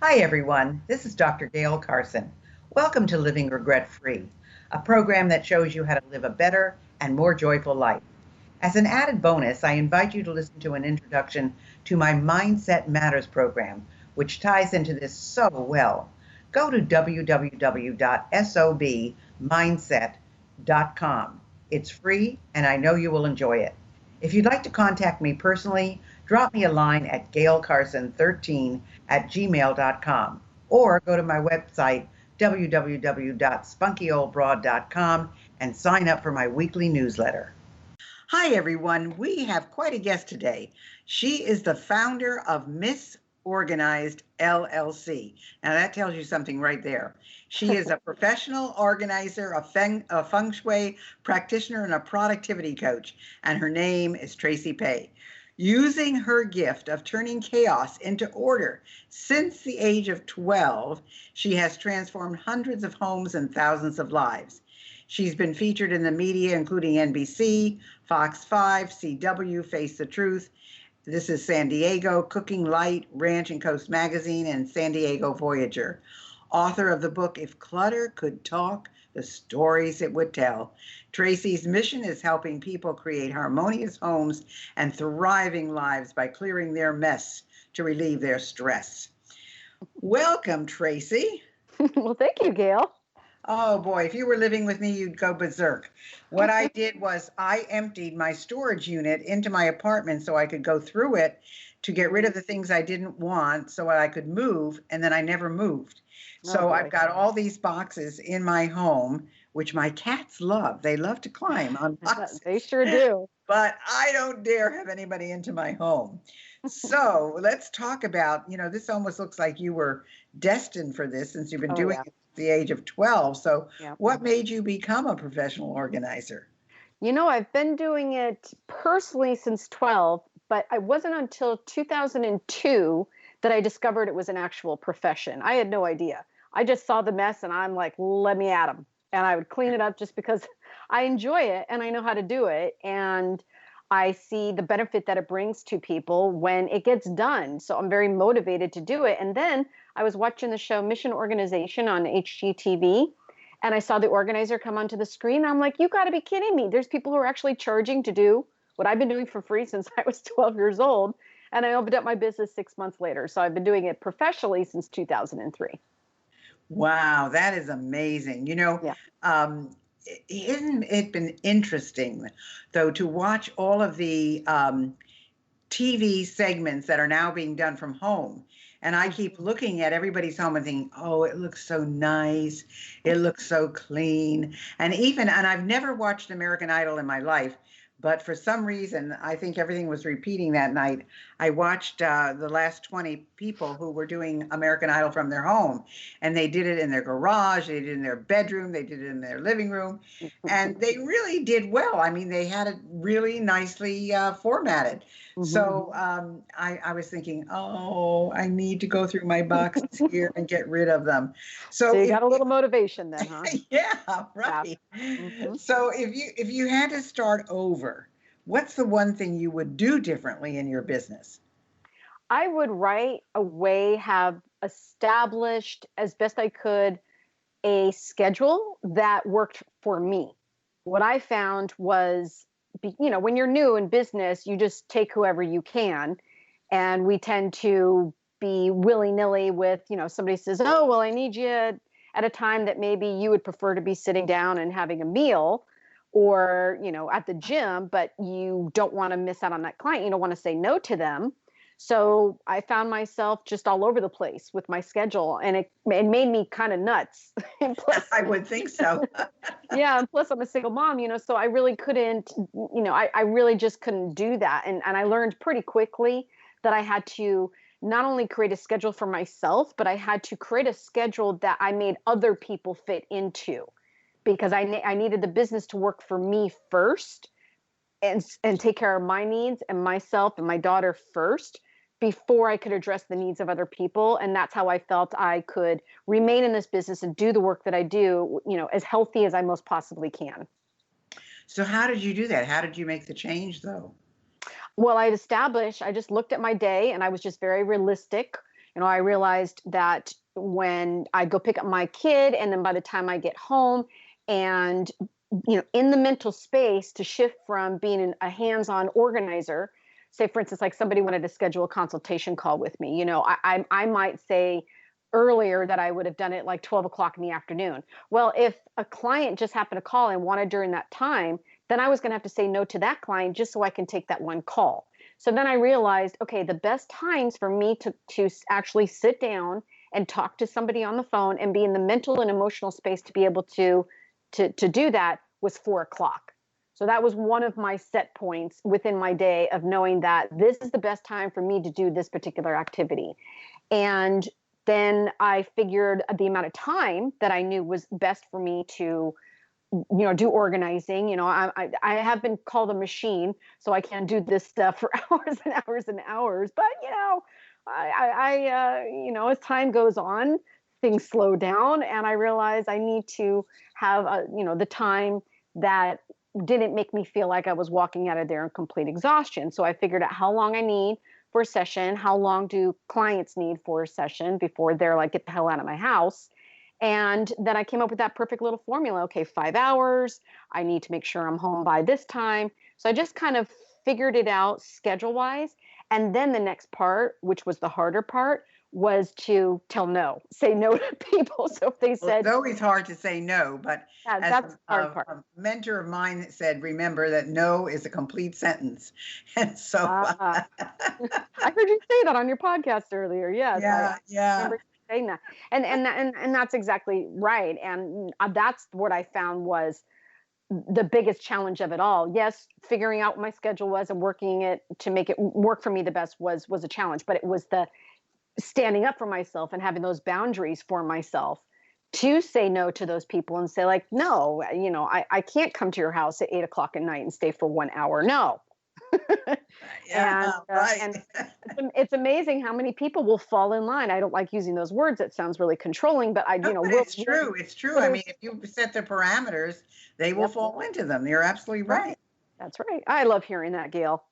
Hi, everyone. This is Dr. Gayle Carson. Welcome to Living Regret Free, a program that shows you how to live a better and more joyful life. As an added bonus, I invite you to listen to an introduction to my Mindset Matters program, which ties into this so well. Go to www.sobmindset.com. It's free, and I know you will enjoy it. If you'd like to contact me personally, drop me a line at gaylecarson13@gmail.com or go to my website, www.spunkyoldbroad.com, and sign up for my weekly newsletter. Hi, everyone. We have quite a guest today. She is the founder of Miss Organized LLC. Now, that tells you something right there. She is a professional organizer, a feng shui practitioner, and a productivity coach. And her name is Tracy Paye. Using her gift of turning chaos into order since the age of 12, she has transformed hundreds of homes and thousands of lives. She's been featured in the media, including NBC, Fox 5, CW, Face the Truth. This is San Diego, Cooking Light, Ranch and Coast Magazine, and San Diego Voyager. Author of the book, If Clutter Could Talk, the Stories It Would Tell. Tracy's mission is helping people create harmonious homes and thriving lives by clearing their mess to relieve their stress. Welcome, Tracy. Well, thank you, Gayle. Oh boy, if you were living with me, you'd go berserk. What I did was I emptied my storage unit into my apartment so I could go through it to get rid of the things I didn't want so I could move, and then I never moved. So I've got all these boxes in my home, which my cats love. They love to climb on boxes. They sure do. But I don't dare have anybody into my home. So let's talk about, this almost looks like you were destined for this since you've been doing it at the age of 12. So what made you become a professional organizer? I've been doing it personally since 12, but it wasn't until 2002 that I discovered it was an actual profession. I had no idea. I just saw the mess and I'm like, let me at them. And I would clean it up just because I enjoy it and I know how to do it. And I see the benefit that it brings to people when it gets done. So I'm very motivated to do it. And then I was watching the show Mission Organization on HGTV, and I saw the organizer come onto the screen. I'm like, you got to be kidding me. There's people who are actually charging to do what I've been doing for free since I was 12 years old. And I opened up my business 6 months later. So I've been doing it professionally since 2003. Wow, that is amazing. Isn't it been interesting, though, to watch all of the TV segments that are now being done from home? And I keep looking at everybody's home and thinking, oh, it looks so nice. It looks so clean. And I've never watched American Idol in my life, but for some reason, I think everything was repeating that night. I watched the last 20 people who were doing American Idol from their home, and they did it in their garage, they did it in their bedroom, they did it in their living room, and they really did well. I mean, they had it really nicely formatted. So I was thinking, oh, I need to go through my boxes here and get rid of them. So you got a little motivation then, huh? Yeah, right. Yeah. So if you had to start over, what's the one thing you would do differently in your business? I would right away have established as best I could a schedule that worked for me. What I found was, when you're new in business, you just take whoever you can. And we tend to be willy-nilly with, somebody says, oh, well, I need you at a time that maybe you would prefer to be sitting down and having a meal or, at the gym, but you don't want to miss out on that client. You don't want to say no to them. So I found myself just all over the place with my schedule, and it made me kind of nuts. Plus, I would think so. Yeah. And plus I'm a single mom, so I really couldn't, I really just couldn't do that. And I learned pretty quickly that I had to not only create a schedule for myself, but I had to create a schedule that I made other people fit into, because I needed the business to work for me first and take care of my needs and myself and my daughter first before I could address the needs of other people. And that's how I felt I could remain in this business and do the work that I do, as healthy as I most possibly can. So how did you do that? How did you make the change, though? Well, I just looked at my day and I was just very realistic. I realized that when I go pick up my kid, and then by the time I get home, and in the mental space to shift from being a hands-on organizer, say for instance, like somebody wanted to schedule a consultation call with me, I might say earlier that I would have done it like 12 o'clock in the afternoon. Well, if a client just happened to call and wanted during that time, then I was going to have to say no to that client just so I can take that one call. So then I realized, okay, the best times for me to actually sit down and talk to somebody on the phone and be in the mental and emotional space to be able to do that was 4 o'clock. So that was one of my set points within my day of knowing that this is the best time for me to do this particular activity. And then I figured the amount of time that I knew was best for me to do organizing. I have been called a machine, so I can't do this stuff for hours and hours and hours. But as time goes on, things slow down, and I realize I need to have the time that didn't make me feel like I was walking out of there in complete exhaustion. So I figured out how long I need for a session, how long do clients need for a session before they're like, get the hell out of my house. And then I came up with that perfect little formula. Okay, 5 hours. I need to make sure I'm home by this time. So I just kind of figured it out schedule wise. And then the next part, which was the harder part, was to say no to people. So if they said, it's always hard to say no, but that's the hard part. A mentor of mine said, remember that no is a complete sentence. And so I heard you say that on your podcast earlier. Yes. Yeah. I remember saying that. And that's exactly right. And that's what I found was the biggest challenge of it all. Yes, figuring out what my schedule was and working it to make it work for me the best was a challenge, but it was the standing up for myself and having those boundaries for myself to say no to those people and say like, no, I can't come to your house at 8 o'clock at night and stay for 1 hour. No. Right. And it's amazing how many people will fall in line. I don't like using those words. It sounds really controlling, but it's true. It's true. I mean, if you set the parameters, they will fall into them. You're absolutely right. That's right. I love hearing that, Gayle.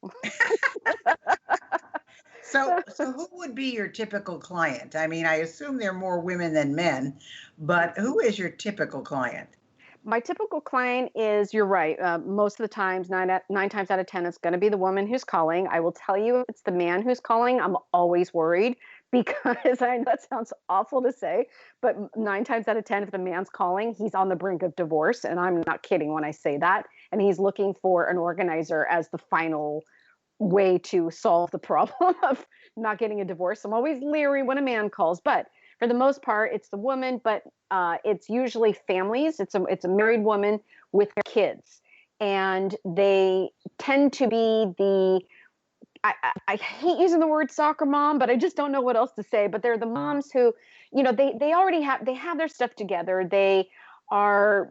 So who would be your typical client? I mean, I assume there are more women than men, but who is your typical client? My typical client is, you're right, most of the times, nine times out of 10, it's going to be the woman who's calling. I will tell you, if it's the man who's calling, I'm always worried because I know that sounds awful to say, but 9 times out of 10, if the man's calling, he's on the brink of divorce. And I'm not kidding when I say that. And he's looking for an organizer as the final way to solve the problem of not getting a divorce. I'm always leery when a man calls, but for the most part, it's the woman, but it's usually families. It's a married woman with kids, and they tend to be the, I hate using the word soccer mom, but I just don't know what else to say. But they're the moms who, they already have their stuff together. They are,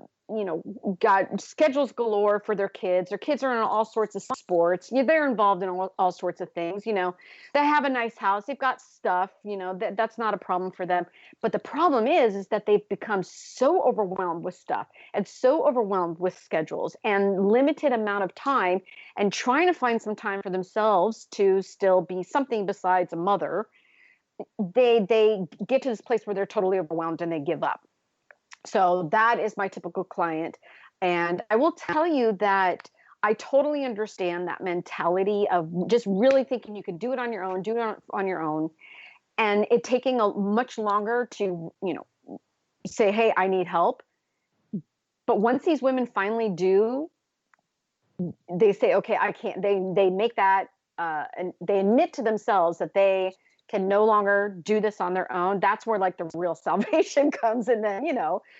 got schedules galore for their kids. Their kids are in all sorts of sports. They're involved in all sorts of things. They have a nice house. They've got stuff. That's not a problem for them. But the problem is that they've become so overwhelmed with stuff and so overwhelmed with schedules and limited amount of time, and trying to find some time for themselves to still be something besides a mother. They get to this place where they're totally overwhelmed and they give up. So that is my typical client. And I will tell you that I totally understand that mentality of just really thinking you can do it on your own, and it taking a much longer to, say, hey, I need help. But once these women finally do, they say, okay, I can't, they make that, and they admit to themselves that they can no longer do this on their own. That's where like the real salvation comes. And then,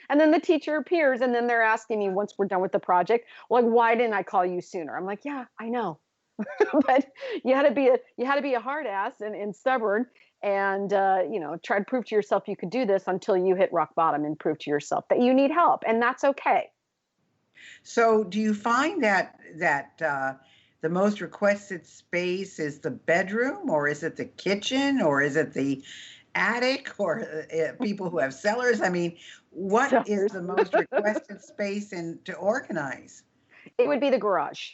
and then the teacher appears, and then they're asking me once we're done with the project, like, why didn't I call you sooner? I'm like, yeah, I know. But you had to be a hard ass and stubborn and, try to prove to yourself you could do this until you hit rock bottom and prove to yourself that you need help. And that's okay. So do you find that the most requested space is the bedroom, or is it the kitchen, or is it the attic, or people who have cellars? I mean, what is the most requested space to organize? It would be the garage.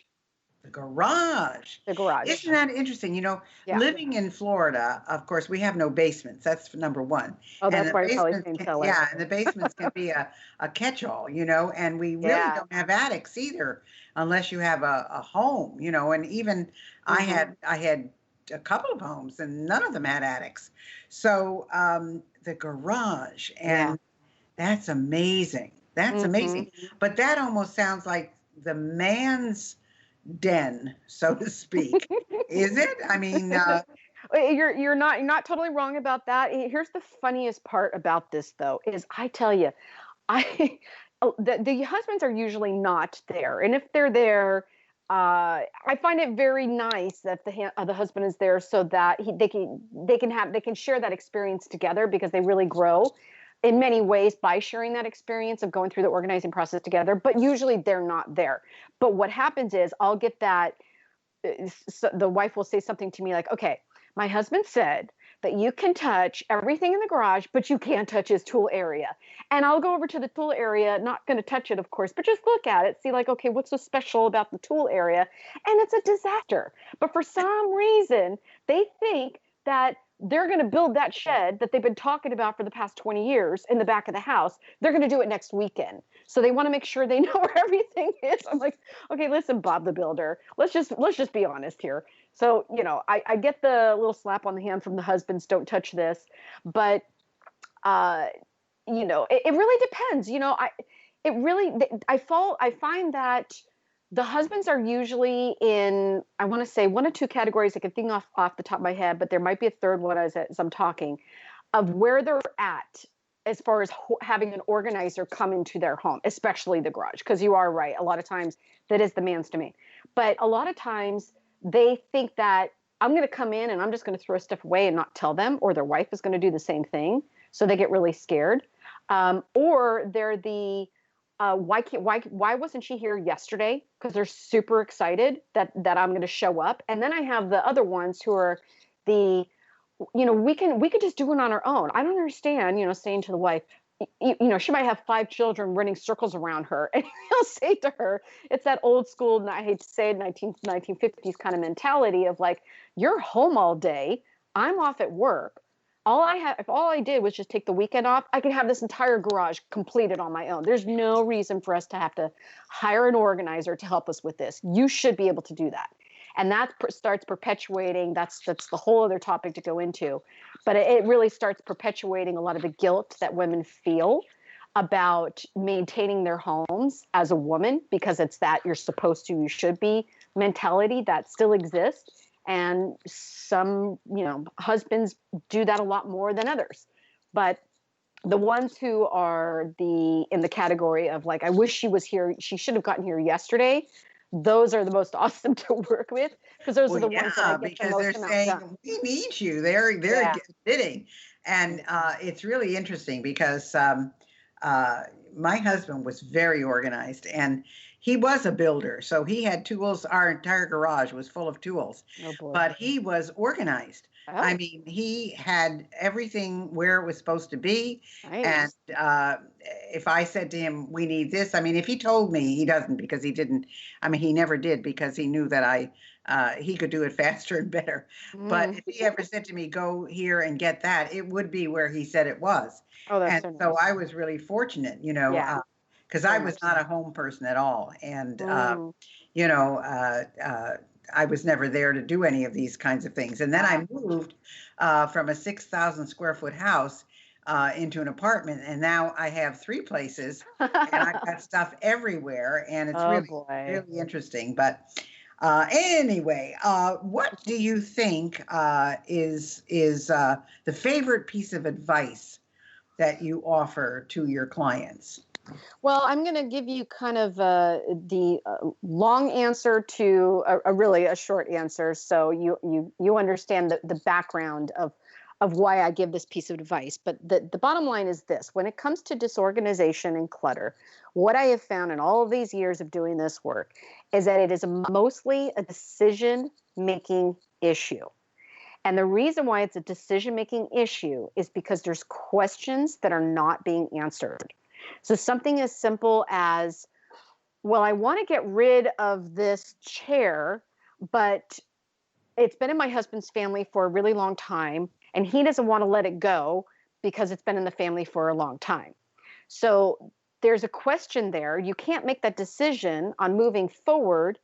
The garage. The garage. Isn't that interesting? Yeah. Living in Florida, of course, we have no basements. That's number one. Oh, And that's the why you're probably basements saying can, cellar. yeah, and the basements can be a catch-all, and we really Yeah. don't have attics either, unless you have a home, and even I had a couple of homes and none of them had attics. So the garage, Yeah. and that's amazing. That's amazing. But that almost sounds like the man's den, so to speak. Is it? I mean, You're not totally wrong about that. Here's the funniest part about this though, is I tell you, I the husbands are usually not there, and if they're there, I find it very nice that the husband is there so that they can share that experience together, because they really grow in many ways by sharing that experience of going through the organizing process together. But usually they're not there. But what happens is I'll get that. So the wife will say something to me like, okay, my husband said that you can touch everything in the garage, but you can't touch his tool area. And I'll go over to the tool area, not going to touch it, of course, but just look at it, see like, okay, what's so special about the tool area? And it's a disaster. But for some reason, they think that they're going to build that shed that they've been talking about for the past 20 years in the back of the house. They're going to do it next weekend. So they want to make sure they know where everything is. I'm like, okay, listen, Bob the Builder, let's just be honest here. So, I get the little slap on the hand from the husbands, don't touch this, but it really depends. I find that the husbands are usually in, I want to say, one or two categories I can think off the top of my head, but there might be a third one as I'm talking, of where they're at as far as having an organizer come into their home, especially the garage, because you are right. A lot of times that is the man's domain. But a lot of times they think that I'm going to come in and I'm just going to throw stuff away and not tell them, or their wife is going to do the same thing. So they get really scared. Or they're the, why wasn't she here yesterday? Because they're super excited that I'm going to show up. And then I have the other ones who are the, we could just do it on our own. I don't understand, saying to the wife, she might have 5 children running circles around her. And he'll say to her, it's that old school, and I hate to say it, 1950s kind of mentality of like, you're home all day. I'm off at work. If all I did was just take the weekend off, I could have this entire garage completed on my own. There's no reason for us to have to hire an organizer to help us with this. You should be able to do that. And that starts perpetuating, that's the whole other topic to go into, but it really starts perpetuating a lot of the guilt that women feel about maintaining their homes as a woman, because it's that you're supposed to, you should be mentality that still exists. And some, husbands do that a lot more than others. But the ones who are in the category of like, I wish she was here, she should have gotten here yesterday, those are the most awesome to work with, because those are the ones that I get because the most they're amount saying done. we need you. They're bidding, and it's really interesting because my husband was very organized, and he was a builder, so he had tools. Our entire garage was full of tools, Oh boy. but he was organized. Oh, I mean, he had everything where it was supposed to be. nice. And if I said to him, we need this, I mean, if he told me, he doesn't, because he didn't, I mean, he never did, because he knew that he could do it faster and better. But if he ever said to me, go here and get that, it would be where he said it was. Oh, that's And so nice. so I was really fortunate, Yeah. because I was not a home person at all. And, I was never there to do any of these kinds of things. And then I moved from a 6,000 square foot house into an apartment, and now I have 3 places, and I've got stuff everywhere, and it's really interesting. But anyway, what do you think is the favorite piece of advice that you offer to your clients? Well, I'm going to give you kind of the long answer to a really a short answer, so you understand the background of why I give this piece of advice. But the bottom line is this: when it comes to disorganization and clutter, what I have found in all of these years of doing this work is that it is mostly a decision-making issue. And the reason why it's a decision-making issue is because there's questions that are not being answered. So something as simple as, Well, I want to get rid of this chair, but it's been in my husband's family for a really long time, and he doesn't want to let it go because it's been in the family for a long time. So there's a question there. You can't make that decision on moving forward,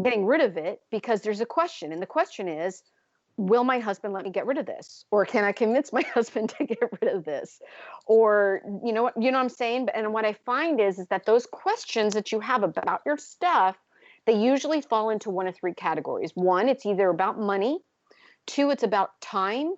getting rid of it, because there's a question. And the question is, will my husband let me get rid of this? Or can I convince my husband to get rid of this? Or, what I'm saying? And what I find is that those questions that you have about your stuff, they usually fall into one of three categories. One, it's either about money. Two, it's about time.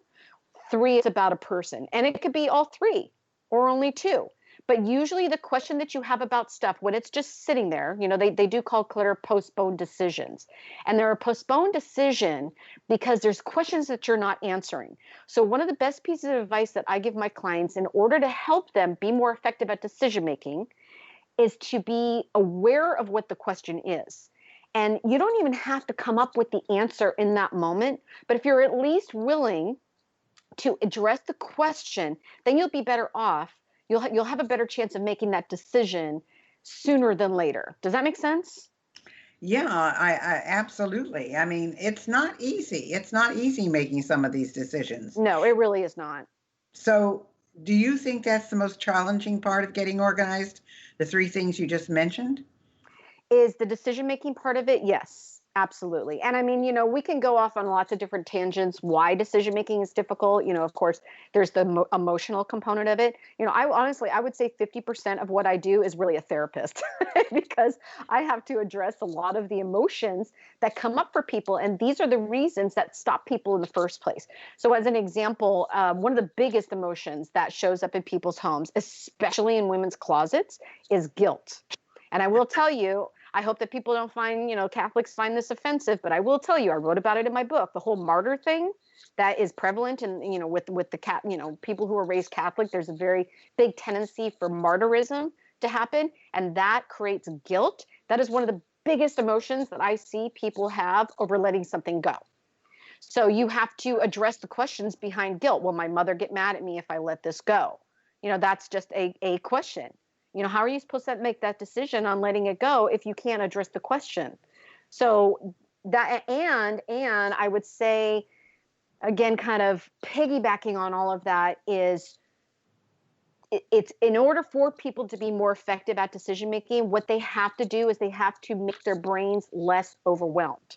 Three, it's about a person. And it could be all three or only two. But usually the question that you have about stuff, when it's just sitting there, they do call clear postponed decisions. And they're a postponed decision because there's questions that you're not answering. So one of the best pieces of advice that I give my clients in order to help them be more effective at decision making is to be aware of what the question is. And you don't even have to come up with the answer in that moment. But if you're at least willing to address the question, then you'll be better off. You'll have a better chance of making that decision sooner than later. Does that make sense? Yeah, I absolutely. I mean, it's not easy. It's not easy making some of these decisions. No, it really is not. So, do you think that's the most challenging part of getting organized? The three things you just mentioned? Is the decision-making part of it? Yes, absolutely. And I mean, we can go off on lots of different tangents why decision-making is difficult. Of course, there's the emotional component of it. I would say 50% of what I do is really a therapist because I have to address a lot of the emotions that come up for people. And these are the reasons that stop people in the first place. So as an example, one of the biggest emotions that shows up in people's homes, especially in women's closets, is guilt. And I will tell you, I hope that people don't find, Catholics find this offensive, but I will tell you, I wrote about it in my book, the whole martyr thing that is prevalent in, with the people who are raised Catholic. There's a very big tendency for martyrism to happen, and that creates guilt. That is one of the biggest emotions that I see people have over letting something go. So you have to address the questions behind guilt. Will my mother get mad at me if I let this go? That's just a question. How are you supposed to make that decision on letting it go if you can't address the question? So that, and I would say, again, kind of piggybacking on all of that is it's in order for people to be more effective at decision making, what they have to do is they have to make their brains less overwhelmed.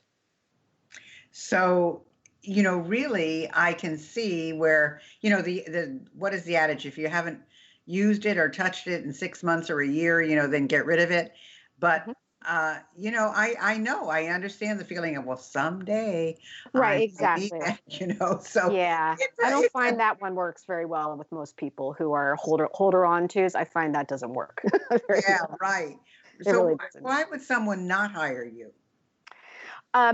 So, really, I can see where, the what is the adage? If you haven't used it or touched it in 6 months or a year, then get rid of it. But, I understand the feeling of, well, someday Right, I might need exactly. that, so Yeah, I don't find that one works very well with most people who are holder on tos. I find that doesn't work very yeah, well. right. It So really doesn't. why would someone not hire you?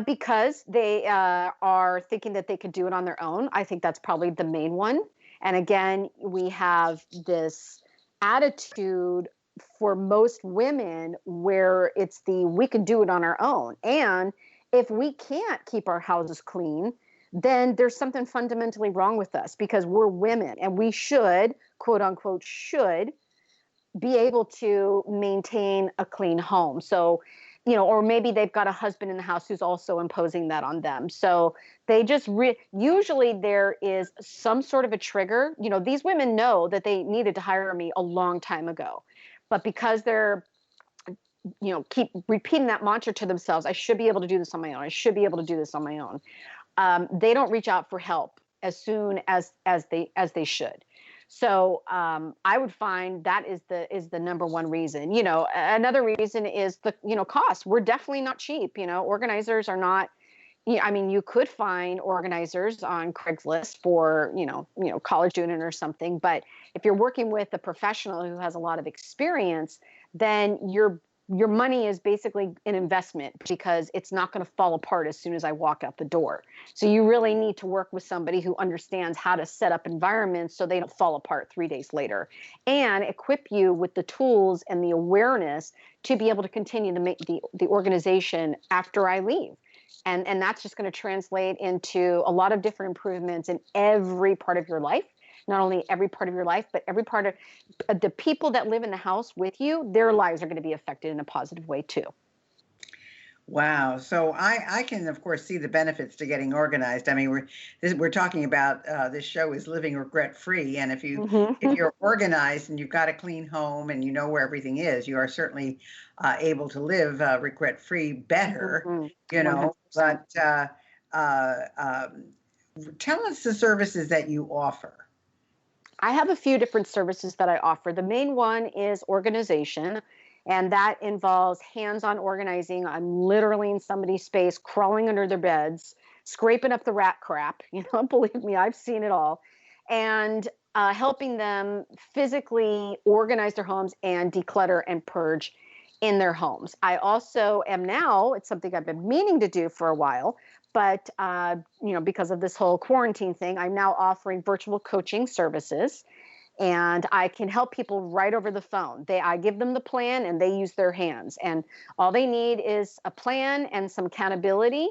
Because they are thinking that they could do it on their own. I think that's probably the main one. And again, we have this attitude for most women where it's we can do it on our own. And if we can't keep our houses clean, then there's something fundamentally wrong with us because we're women and we should, quote unquote, should be able to maintain a clean home. So, or maybe they've got a husband in the house who's also imposing that on them. So they just usually there is some sort of a trigger. These women know that they needed to hire me a long time ago, but because they're keep repeating that mantra to themselves, I should be able to do this on my own. I should be able to do this on my own. They don't reach out for help as soon as they should. So I would find that is the number one reason. Another reason is the cost. We're definitely not cheap. Organizers are not. I mean, you could find organizers on Craigslist for college student or something. But if you're working with a professional who has a lot of experience, then your money is basically an investment because it's not going to fall apart as soon as I walk out the door. So you really need to work with somebody who understands how to set up environments so they don't fall apart 3 days later and equip you with the tools and the awareness to be able to continue to make the organization after I leave. And that's just going to translate into a lot of different improvements in every part of your life not only every part of your life, but every part of the people that live in the house with you, their lives are going to be affected in a positive way too. Wow. So I can, of course, see the benefits to getting organized. I mean, we're talking about this show is living regret free, and if you're organized and you've got a clean home and you know where everything is, you are certainly able to live regret free better. You know, 100%. but tell us the services that you offer. I have a few different services that I offer. The main one is organization, and that involves hands-on organizing. I'm literally in somebody's space, crawling under their beds, scraping up the rat crap. You know, believe me, I've seen it all. And helping them physically organize their homes and declutter and purge in their homes. I also am now, it's something I've been meaning to do for a while, but you know, because of this whole quarantine thing, I'm now offering virtual coaching services, and I can help people right over the phone. I give them the plan and they use their hands, and all they need is a plan and some accountability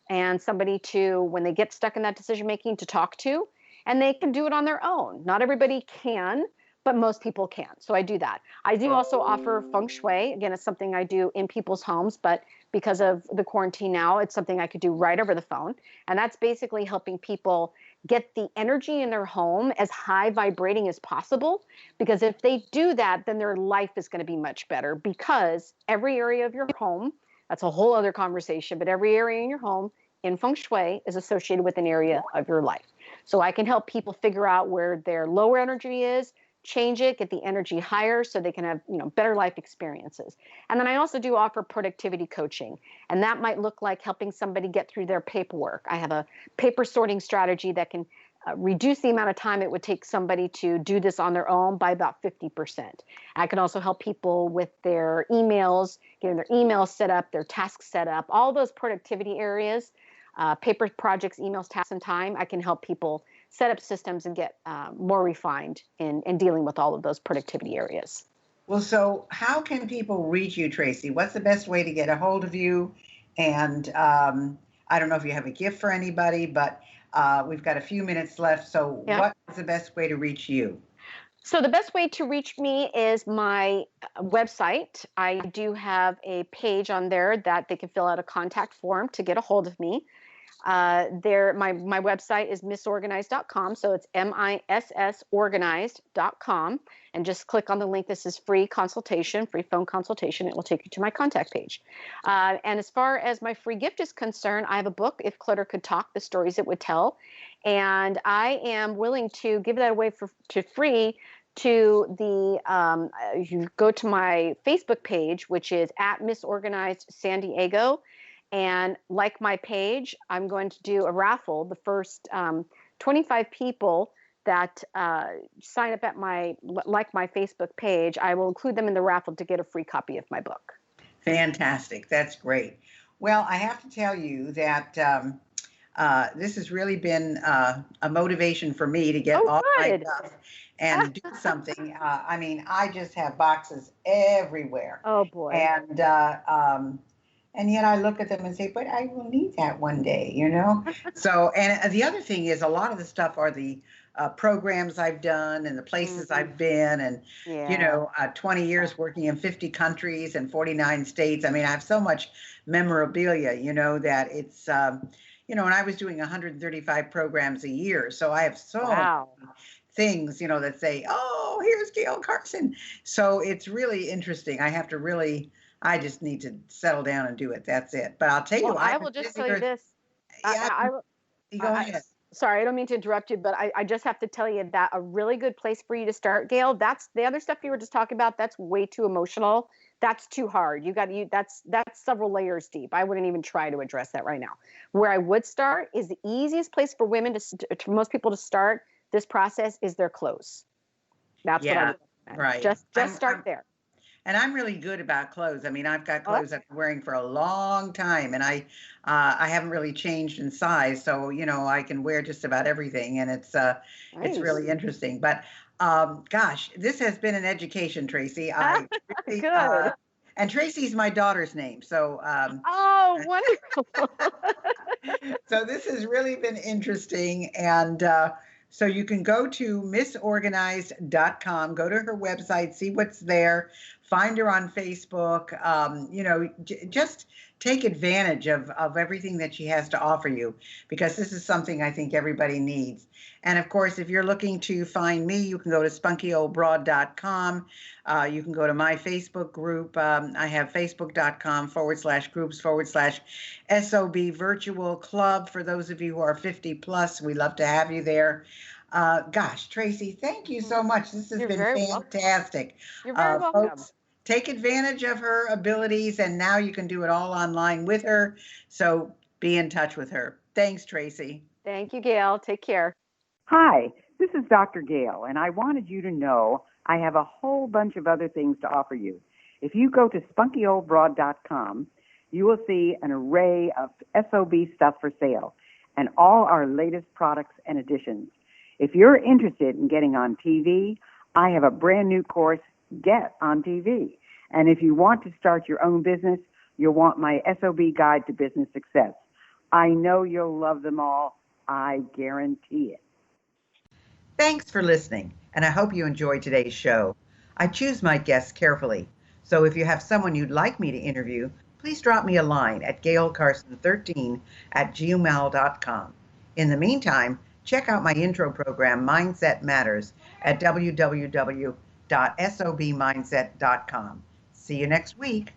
and somebody to, when they get stuck in that decision making, to talk to, and they can do it on their own. Not everybody can, but most people can. So I do that. I do also offer feng shui. Again, it's something I do in people's homes, but because of the quarantine now, it's something I could do right over the phone. And that's basically helping people get the energy in their home as high vibrating as possible. Because if they do that, then their life is going to be much better, because every area of your home, that's a whole other conversation, but every area in your home in feng shui is associated with an area of your life. So I can help people figure out where their lower energy is, change it, get the energy higher so they can have, you know, better life experiences. And then I also do offer productivity coaching, and that might look like helping somebody get through their paperwork. I have a paper sorting strategy that can reduce the amount of time it would take somebody to do this on their own by about 50%. I can also help people with their emails, getting their emails set up, their tasks set up, all those productivity areas, paper projects, emails, tasks, and time. I can help people set up systems and get more refined in dealing with all of those productivity areas. Well, so how can people reach you, Tracy? What's the best way to get a hold of you? And I don't know if you have a gift for anybody, but we've got a few minutes left. So what is the best way to reach you? So the best way to reach me is my website. I do have a page on there that they can fill out a contact form to get a hold of me. My website is missorganized.com. So it's MISS organized.com, and just click on the link. This is free consultation, free phone consultation. It will take you to my contact page. And as far as my free gift is concerned, I have a book, If Clutter Could Talk, the Stories It Would Tell. And I am willing to give that away for free to the, you go to my Facebook page, which is at Misorganized San Diego. And like my page, I'm going to do a raffle. The first 25 people that sign up at my Facebook page, I will include them in the raffle to get a free copy of my book. Fantastic. That's great. Well, I have to tell you that this has really been a motivation for me to get all my stuff and do something. I mean, I just have boxes everywhere. Oh, boy. And yet I look at them and say, but I will need that one day, you know? So, and the other thing is, a lot of the stuff are the programs I've done and the places I've been, and, you know, 20 years working in 50 countries and 49 states. I mean, I have so much memorabilia, you know, that it's, you know, and I was doing 135 programs a year. So I have so many things, you know, that say, oh, here's Gayle Carson. So it's really interesting. I just need to settle down and do it. That's it. But I'll tell you, I will just tell you this. Go ahead. Sorry, I don't mean to interrupt you, but I just have to tell you that a really good place for you to start, Gayle, that's the other stuff you were just talking about. That's way too emotional. That's too hard. That's several layers deep. I wouldn't even try to address that right now. Where I would start is the easiest place for women to most people to start this process is their clothes. That's what I would recommend. Right. Just start there. And I'm really good about clothes. I mean, I've got clothes I've been wearing for a long time, and I haven't really changed in size. So, you know, I can wear just about everything, and it's really interesting. But gosh, this has been an education, Tracy. I really, good. And Tracy's my daughter's name. So oh, wonderful. so this has really been interesting, and So you can go to missorganized.com, go to her website, see what's there, find her on Facebook. Just take advantage of everything that she has to offer you, because this is something I think everybody needs. And of course, if you're looking to find me, you can go to spunkyoldbroad.com. You can go to my Facebook group. I have facebook.com/groups/SOB Virtual Club. For those of you who are 50 plus, we love to have you there. Gosh, Tracy, thank you so much. This has You're been very fantastic. You're very welcome. Folks, take advantage of her abilities, and now you can do it all online with her. So be in touch with her. Thanks, Tracy. Thank you, Gayle. Take care. Hi, this is Dr. Gayle, and I wanted you to know I have a whole bunch of other things to offer you. If you go to spunkyoldbroad.com, you will see an array of SOB stuff for sale and all our latest products and additions. If you're interested in getting on TV, I have a brand new course, Get on TV. And if you want to start your own business, you'll want my SOB Guide to Business Success. I know you'll love them all. I guarantee it. Thanks for listening, and I hope you enjoyed today's show. I choose my guests carefully, so if you have someone you'd like me to interview, please drop me a line at gaylecarson13@gmail.com. In the meantime, check out my intro program, Mindset Matters, at www.sobmindset.com. See you next week.